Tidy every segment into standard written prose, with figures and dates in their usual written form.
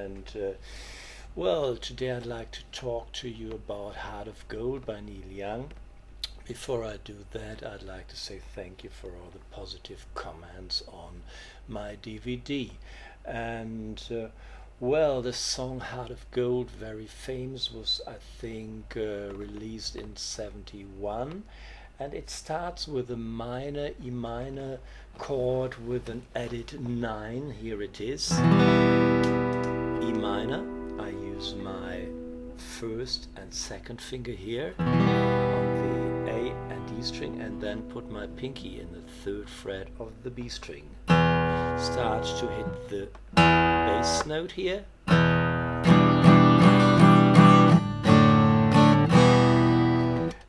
and well, today I'd like to talk to you about Heart of Gold by Neil Young. Before I do that, I'd like to say thank you for all the positive comments on my DVD. And well, the song Heart of Gold, very famous, was I think released in '71, and it starts with a minor E minor chord with an added 9. Here it is, E minor. I use my first and second finger here on the A and D string, and then put my pinky in the 3rd fret of the B string. Start to hit the bass note here.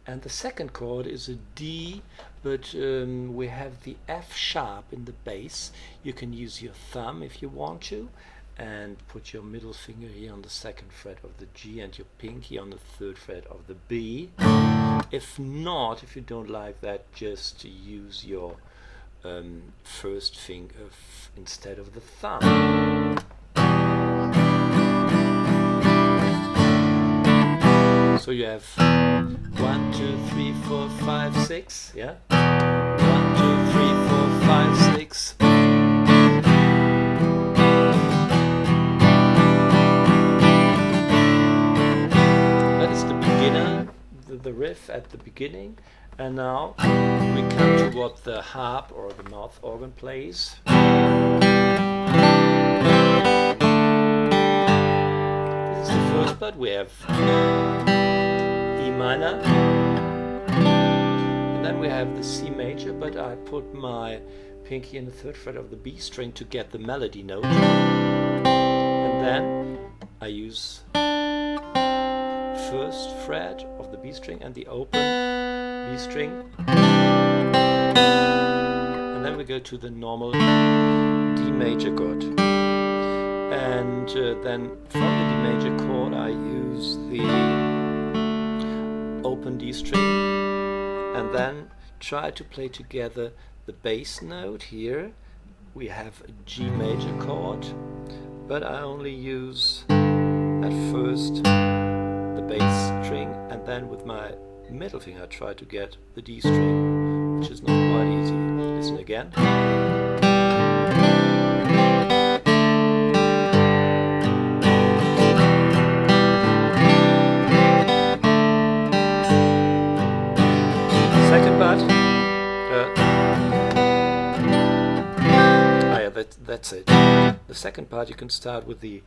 And the second chord is a D, but we have the F sharp in the bass. You can use your thumb if you want to, and put your middle finger here on the 2nd fret of the G and your pinky on the 3rd fret of the B. If not, if you don't like that, just use your first finger instead of the thumb. So you have 1, 2, 3, 4, 5, 6, yeah? 1, 2, 3, 4, 5, 6. That is the beginner, the riff at the beginning. And now we come to what the harp or the mouth organ plays. This is the first part. We have E minor, and then we have the C major, but I put my pinky in the 3rd fret of the B string to get the melody note, and then I use 1st fret of the B string and the open B string, and then we go to the normal D major chord, and then from the D major chord I use the open D string, and then try to play together the bass note. Here we have a G major chord, but I only use at first the bass string, and then with my middle finger I try to get the D string, which is not quite easy. Listen again. Second part. Yeah, that's it. The second part you can start with the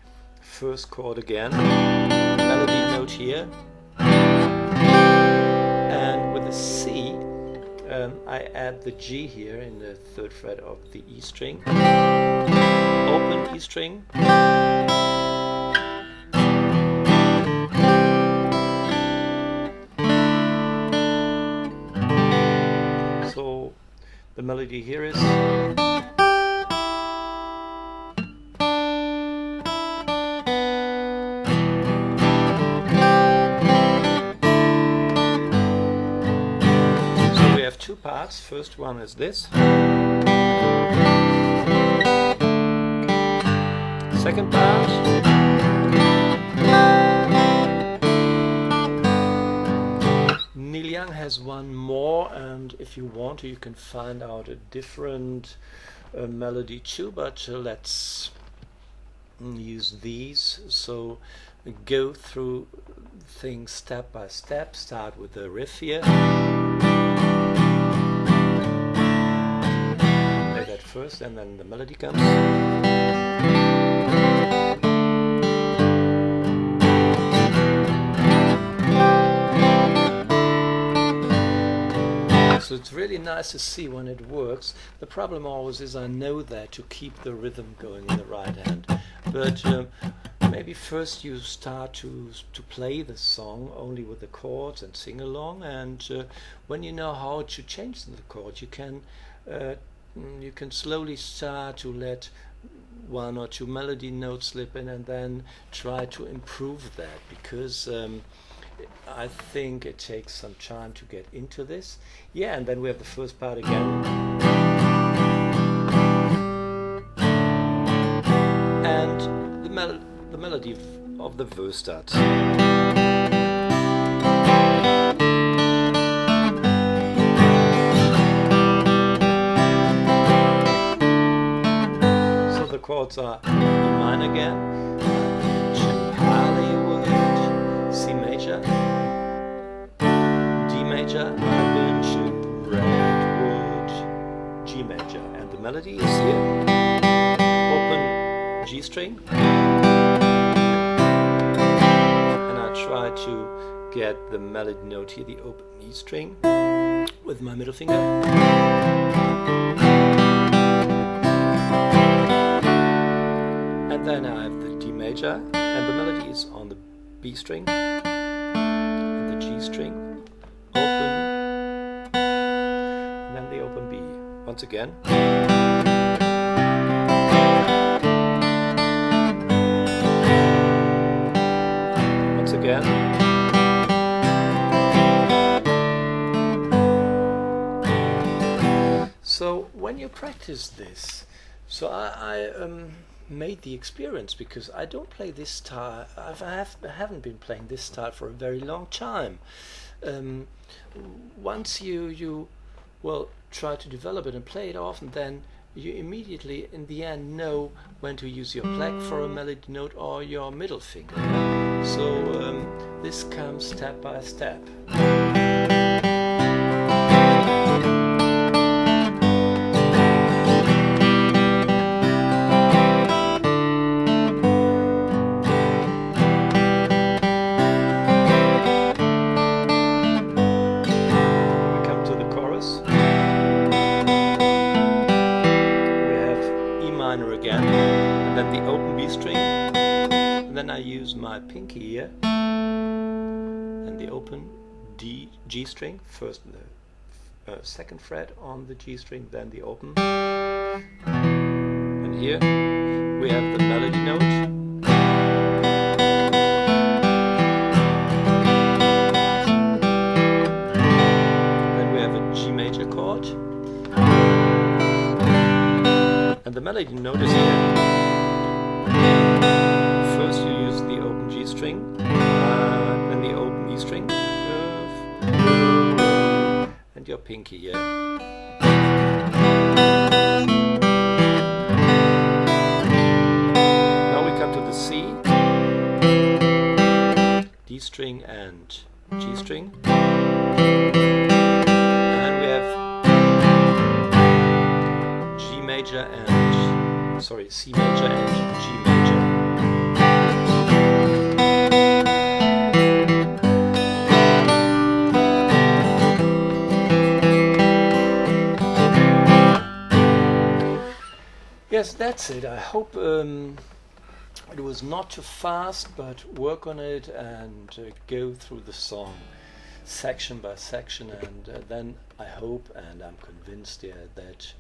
1st chord again, melody note here, and with the C I add the G here in the 3rd fret of the E string, open E string, so the melody here is two parts. First one is this. Second part. Neil Young has one more, and if you want to, you can find out a different melody too, but let's use these. So go through things step by step. Start with the riff here. First, and then the melody comes. So it's really nice to see when it works. The problem always is I know that to keep the rhythm going in the right hand, but maybe first you start to play the song only with the chords and sing along, and when you know how to change the chords, you can slowly start to let 1 or 2 melody notes slip in, and then try to improve that, because I think it takes some time to get into this. Yeah, and then we have the first part again. And the melody melody of the Wöstadt. So the chords are E minor again, Hollywood, C major, D major, I've been to Redwood, G major, and the melody is here. Open G string, and I try to get the melody note here, the open E string, with my middle finger. And then I have the D major, and the melody is on the B string, and the G string, open, and then the open B. Once again. Once again. So when you practice this, so I made the experience, because I don't play this style. I haven't been playing this style for a very long time. Once you well try to develop it and play it often, then you immediately in the end know when to use your pluck for a melody note or your middle finger. So this comes step by step. Again, and then the open B string, and then I use my pinky here, and the open G string, first the second fret on the G string, then the open, and here we have the melody note. Then we have a G major chord. And the melody note is here. First you use the open G string, then the open E string, and your pinky here. Now we come to the C, D string and G string. And then we have G major and C major and G major. Yes, that's it. I hope it was not too fast, but work on it and go through the song section by section, and then I hope and I'm convinced that,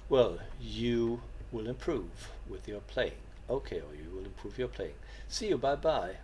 well, you will improve with your playing. Okay, or you will improve your playing. See you, bye bye.